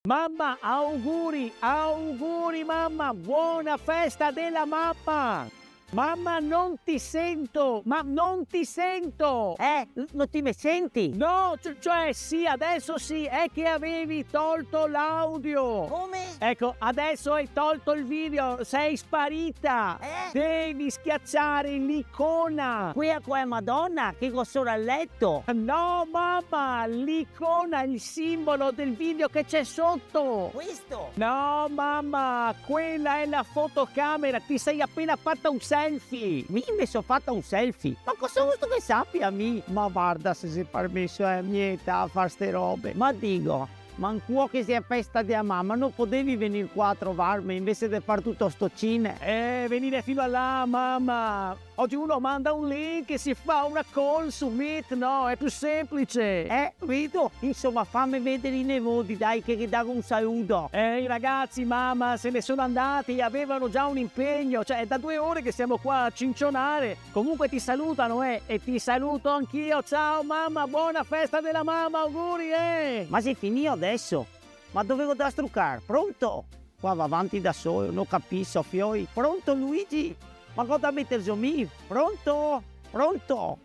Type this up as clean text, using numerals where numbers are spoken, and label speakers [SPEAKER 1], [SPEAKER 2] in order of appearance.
[SPEAKER 1] Mamma, auguri, auguri mamma, buona festa della mamma! Mamma, non ti sento, ma non ti sento!
[SPEAKER 2] Non ti mi senti?
[SPEAKER 1] No, cioè sì, adesso sì, è che avevi tolto l'audio!
[SPEAKER 2] Come?
[SPEAKER 1] Ecco, adesso hai tolto il video, sei sparita! Devi schiacciare l'icona!
[SPEAKER 2] Qui a qua è Madonna, che sono a letto!
[SPEAKER 1] No, mamma, l'icona, il simbolo del video che c'è sotto!
[SPEAKER 2] Questo?
[SPEAKER 1] No, mamma, quella è la fotocamera, ti sei appena fatta un selfie!
[SPEAKER 2] Mi sono fatta un selfie! Ma cosa gusto che sappia, mi?
[SPEAKER 1] Ma guarda se si è permesso a niente a fare ste robe.
[SPEAKER 2] Ma dico, ma un cuo che sia festa di mamma, non potevi venire qua a trovarmi invece di fare tutto sto cine?
[SPEAKER 1] Venire fino a là, mamma. Oggi uno manda un link e si fa una call su Meet, no? È più semplice.
[SPEAKER 2] Vedo, insomma, fammi vedere i nipoti, dai, che dà un saluto.
[SPEAKER 1] I ragazzi, mamma, se ne sono andati, avevano già un impegno. Cioè, è da 2 ore che siamo qua a cincionare. Comunque ti salutano, e ti saluto anch'io. Ciao, mamma, buona festa della mamma, auguri,
[SPEAKER 2] Ma sei finito adesso? Ma dovevo da struccare, pronto? Qua va avanti da solo, non capisco, fioi. Pronto, Luigi? Ma cosa metti il zoom? Pronto? Pronto?